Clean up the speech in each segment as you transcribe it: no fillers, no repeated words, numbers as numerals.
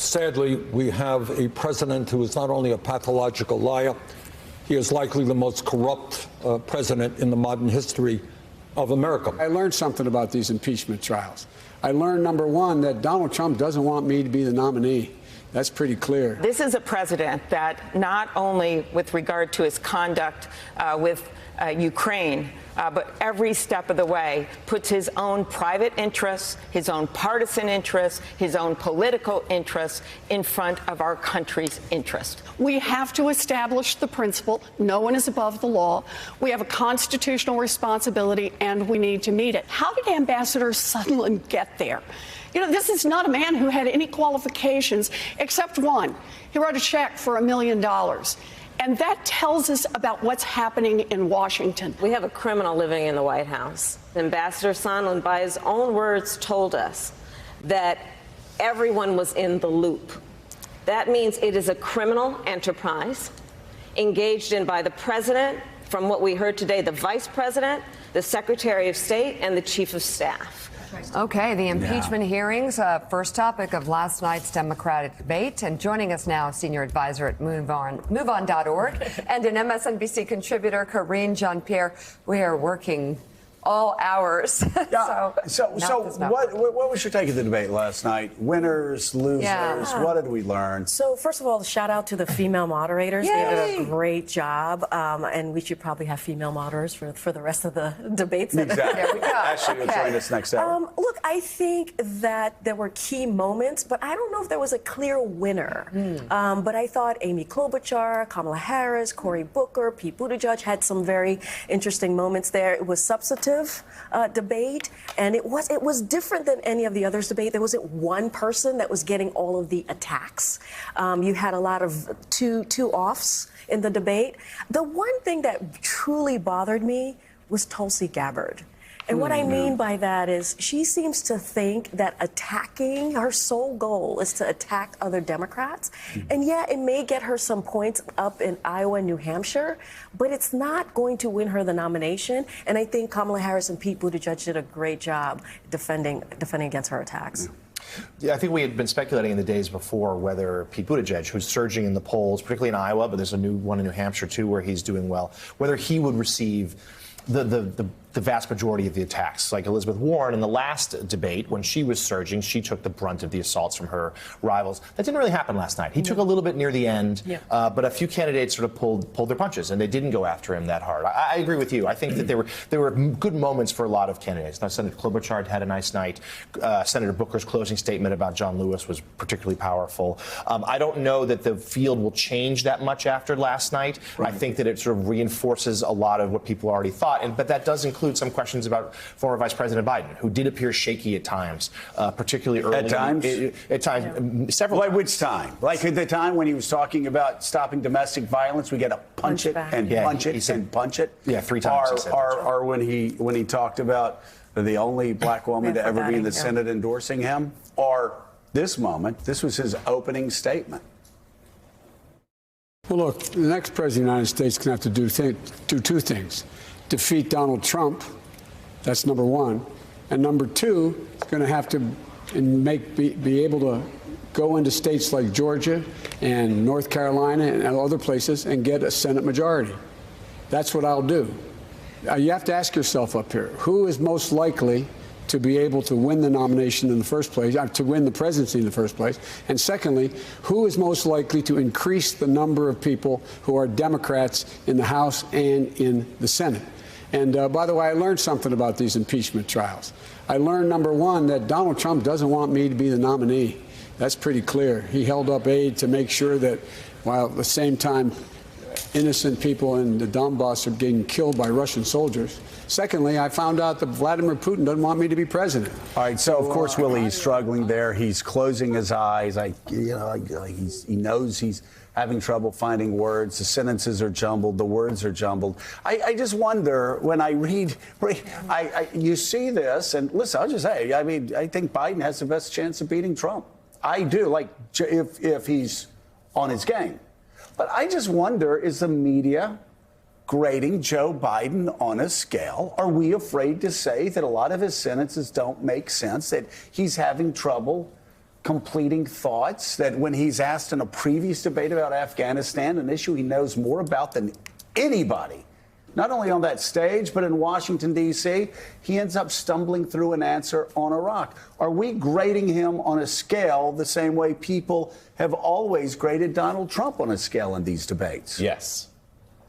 Sadly, we have a president who is not only a pathological liar, he is likely the most corrupt president in the modern history of America. I learned something about these impeachment trials. I learned, number one, that Donald Trump doesn't want me to be the nominee. That's pretty clear. This is a president that not only with regard to his conduct with Ukraine, but every step of the way puts his own private interests, his own partisan interests, his own political interests in front of our country's interest. We have to establish the principle, no one is above the law. We have a constitutional responsibility, and we need to meet it. How did Ambassador Sondland get there? You know, this is not a man who had any qualifications except one. He wrote a check for $1 million. And that tells us about what's happening in Washington. We have a criminal living in the White House. Ambassador Sondland, by his own words, told us that everyone was in the loop. That means it is a criminal enterprise engaged in by the president, from what we heard today, the vice president, the secretary of state, and the chief of staff. Okay, the impeachment hearings, first topic of last night's Democratic debate. And joining us now, senior advisor at MoveOn.org and an MSNBC contributor, Karine Jean-Pierre. We are working all hours. Yeah. So what was your take of the debate last night? Winners, losers, what did we learn? So first of all, shout out to the female moderators. Yay! They did a great job, and we should probably have female moderators for the rest of the debates. Exactly. There we go. Ashley will join us next hour. Look, I think that there were key moments, but I don't know if there was a clear winner. But I thought Amy Klobuchar, Kamala Harris, Cory Booker, Pete Buttigieg had some very interesting moments there. It was substantive debate, and it was different than any of the others debate. There wasn't one person that was getting all of the attacks. You had a lot of two offs in the debate. The one thing that truly bothered me was Tulsi Gabbard. And what I mean by that is she seems to think that attacking, her sole goal is to attack other Democrats. And yeah, it may get her some points up in Iowa and New Hampshire, but it's not going to win her the nomination. And I think Kamala Harris and Pete Buttigieg did a great job defending against her attacks. Yeah, I think we had been speculating in the days before whether Pete Buttigieg, who's surging in the polls, particularly in Iowa, but there's a new one in New Hampshire, too, where he's doing well, whether he would receive the vast majority of the attacks. Like Elizabeth Warren in the last debate, when she was surging, she took the brunt of the assaults from her rivals. That didn't really happen last night. He took a little bit near the end, but a few candidates sort of pulled their punches, and they didn't go after him that hard. I agree with you. I think that there were good moments for a lot of candidates. Now, Senator Klobuchar had a nice night. Senator Booker's closing statement about John Lewis was particularly powerful. I don't know that the field will change that much after last night. Right. I think that it sort of reinforces a lot of what people already thought, but that does include some questions about former Vice President Biden, who did appear shaky at times, particularly early. At times? At times, several Like times. which time? Like at the time when he was talking about stopping domestic violence, we got to punch it back. and punch it and punch it? Yeah, 3 times. Or when he talked about the only black woman to ever be in the Senate endorsing him? Or this moment, this was his opening statement. Well, look, the next president of the United States is going to have to do two things. Defeat Donald Trump, that's number one. And number two, it's going to have to be able to go into states like Georgia and North Carolina and other places and get a Senate majority. That's what I'll do. You have to ask yourself up here, who is most likely to be able to win the nomination in the first place, to win the presidency in the first place? And secondly, who is most likely to increase the number of people who are Democrats in the House and in the Senate? And by the way, I learned something about these impeachment trials. I learned, number one, that Donald Trump doesn't want me to be the nominee. That's pretty clear. He held up aid to make sure that, while at the same time innocent people in the Donbass are getting killed by Russian soldiers. Secondly, I found out that Vladimir Putin doesn't want me to be president. All right, so of course, Willie, he's struggling there. He's closing his eyes. He knows he's having trouble finding words. The sentences are jumbled. The words are jumbled. I just wonder when I read you see this, and listen, I'll just say, I mean, I think Biden has the best chance of beating Trump. I do, like, if he's on his game. But I just wonder, is the media grading Joe Biden on a scale? Are we afraid to say that a lot of his sentences don't make sense, that he's having trouble completing thoughts, that when he's asked in a previous debate about Afghanistan, an issue he knows more about than anybody, not only on that stage, but in Washington, D.C., he ends up stumbling through an answer on Iraq. Are we grading him on a scale the same way people have always graded Donald Trump on a scale in these debates? Yes.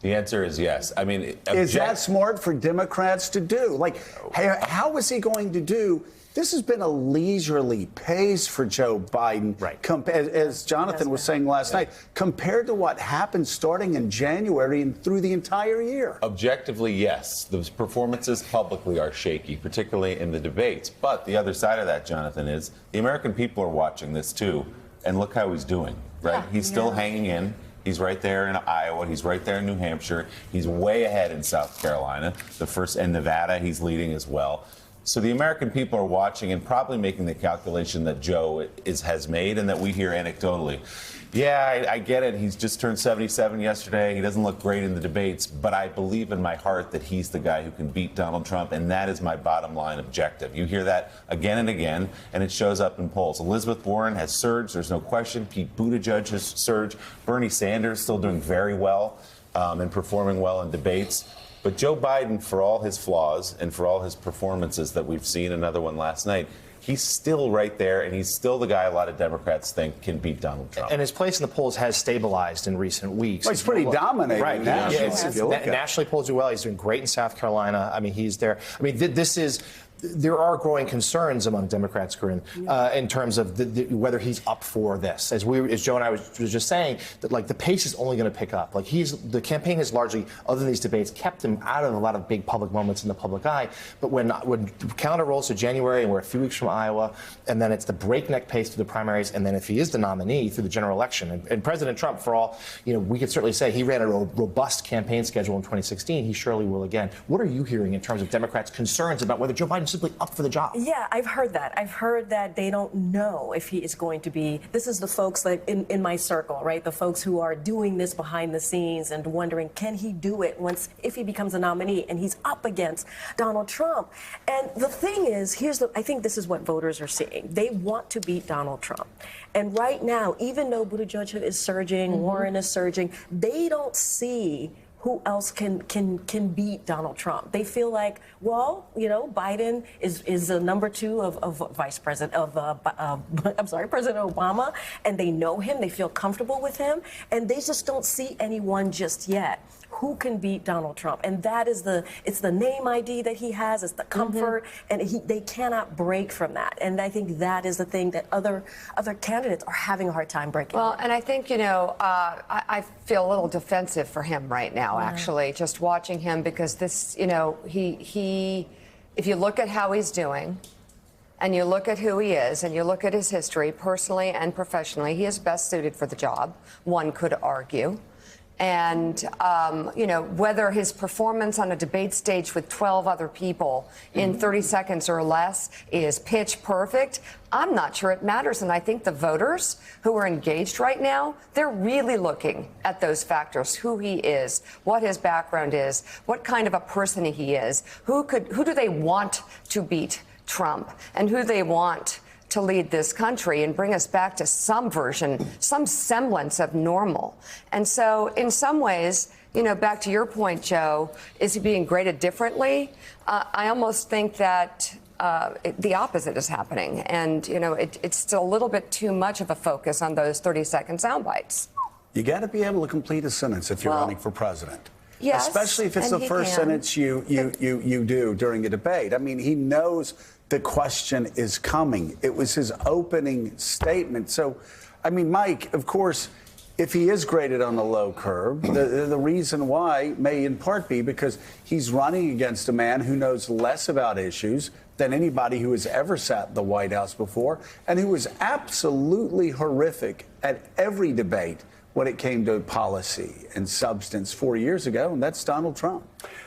The answer is yes. I mean, is that smart for Democrats to do? Like, how is he going to do? This has been a leisurely pace for Joe Biden, right? As Jonathan was saying last night, compared to what happened starting in January and through the entire year. Objectively, yes. The performances publicly are shaky, particularly in the debates. But the other side of that, Jonathan, is the American people are watching this too. And look how he's doing, right? Yeah. He's still hanging in. He's right there in Iowa. He's right there in New Hampshire. He's way ahead in South Carolina. And Nevada, he's leading as well. So the American people are watching and probably making the calculation that Joe has made and that we hear anecdotally. Yeah, I get it. He's just turned 77 yesterday. He doesn't look great in the debates, but I believe in my heart that he's the guy who can beat Donald Trump, and that is my bottom line objective. You hear that again and again, and it shows up in polls. Elizabeth Warren has surged. There's no question. Pete Buttigieg has surged. Bernie Sanders still doing very well and performing well in debates. But Joe Biden, for all his flaws and for all his performances that we've seen, another one last night, he's still right there, and he's still the guy a lot of Democrats think can beat Donald Trump. And his place in the polls has stabilized in recent weeks. Well, he's pretty dominating, right? Nationally. Nationally, polls do well. He's doing great in South Carolina. I mean, he's there. I mean, this is. There are growing concerns among Democrats, Corinne, in terms of whether he's up for this. As Joe and I was just saying, that like the pace is only going to pick up. Like the campaign has largely, other than these debates, kept him out of a lot of big public moments in the public eye. But when the calendar rolls to January and we're a few weeks from Iowa, and then it's the breakneck pace through the primaries, and then if he is the nominee through the general election, and President Trump, for all we could certainly say he ran a robust campaign schedule in 2016. He surely will again. What are you hearing in terms of Democrats' concerns about whether Joe Biden simply up for the job? Yeah, I've heard that. I've heard that they don't know if he is going to be. This is the folks like in my circle, right? The folks who are doing this behind the scenes and wondering, can he do it if he becomes a nominee and he's up against Donald Trump? And the thing is, I think this is what voters are seeing. They want to beat Donald Trump. And right now, even though Buttigieg is surging, Warren is surging, they don't see who else can beat Donald Trump. They feel like, well, Biden is the number 2 of President Obama, and they know him, they feel comfortable with him, and they just don't see anyone just yet who can beat Donald Trump. And that is it's the name ID that he has, it's the comfort, and they cannot break from that. And I think that is the thing that other candidates are having a hard time breaking. Well, and I think, I feel a little defensive for him right now, actually, just watching him, because this, he if you look at how he's doing, and you look at who he is, and you look at his history, personally and professionally, he is best suited for the job, one could argue. And, whether his performance on a debate stage with 12 other people in 30 seconds or less is pitch perfect, I'm not sure it matters. And I think the voters who are engaged right now, they're really looking at those factors: who he is, what his background is, what kind of a person he is, who do they want to beat Trump, and who they want to lead this country and bring us back to some version, some semblance of normal. And so in some ways, back to your point, Joe, is he being graded differently? I almost think that the opposite is happening. And, it's still a little bit too much of a focus on those 30-second sound bites. You got to be able to complete a sentence if you're running for president. Yes, especially if it's the first sentence you do during a debate. I mean, he knows the question is coming. It was his opening statement. So, I mean, Mike, of course, if he is graded on the low curve, the reason why may in part be because he's running against a man who knows less about issues than anybody who has ever sat in the White House before, and who was absolutely horrific at every debate when it came to policy and substance 4 years ago, and that's Donald Trump.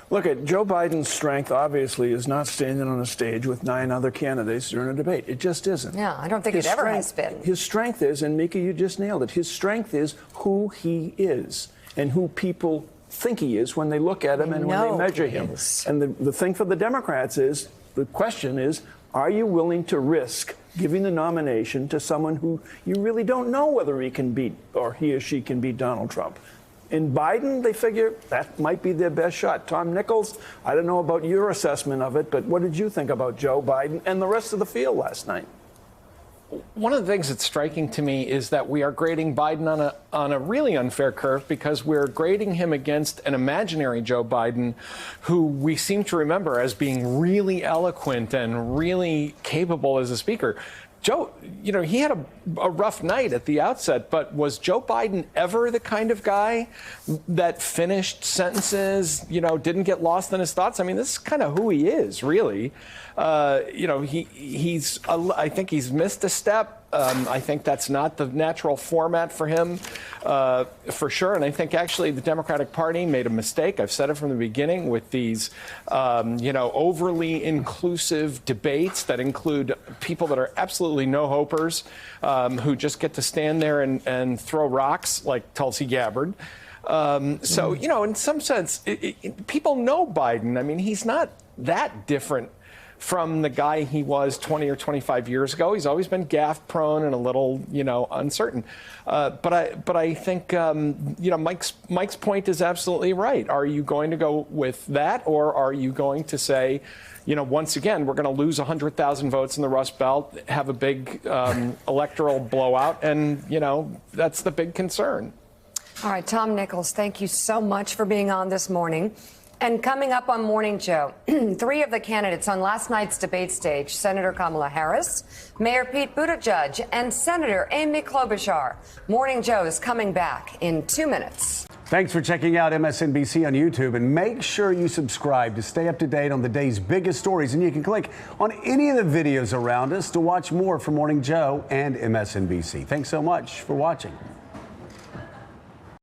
Look, at Joe Biden's strength, obviously, is not standing on a stage with 9 other candidates during a debate. It just isn't. Yeah, I don't think it ever has been. His strength is, and Mika, you just nailed it, his strength is who he is and who people think he is when they look at him and when they measure him. And the thing for the Democrats is, the question is, Are you willing to risk giving the nomination to someone who you really don't know whether he can beat or he or she can beat Donald Trump? In Biden, they figure that might be their best shot. Tom Nichols, I don't know about your assessment of it, but what did you think about Joe Biden and the rest of the field last night? One of the things that's striking to me is that we are grading Biden on a really unfair curve because we're grading him against an imaginary Joe Biden who we seem to remember as being really eloquent and really capable as a speaker. Joe, he had a rough night at the outset, but was Joe Biden ever the kind of guy that finished sentences, didn't get lost in his thoughts? I mean, this is kind of who he is, really. I think he's missed a step. I think that's not the natural format for him, for sure. And I think actually the Democratic Party made a mistake. I've said it from the beginning with these, overly inclusive debates that include people that are absolutely no-hopers, who just get to stand there and throw rocks like Tulsi Gabbard. So, in some sense, people know Biden. I mean, he's not that different from the guy he was 20 or 25 years ago. He's always been gaffe prone and a little, uncertain. But I think, Mike's point is absolutely right. Are you going to go with that, or are you going to say, once again, we're going to lose 100,000 votes in the Rust Belt, have a big electoral blowout, and, that's the big concern. All right, Tom Nichols, thank you so much for being on this morning. And coming up on Morning Joe, 3 of the candidates on last night's debate stage, Senator Kamala Harris, Mayor Pete Buttigieg, and Senator Amy Klobuchar. Morning Joe is coming back in 2 minutes. Thanks for checking out MSNBC on YouTube, and make sure you subscribe to stay up to date on the day's biggest stories. And you can click on any of the videos around us to watch more from Morning Joe and MSNBC. Thanks so much for watching.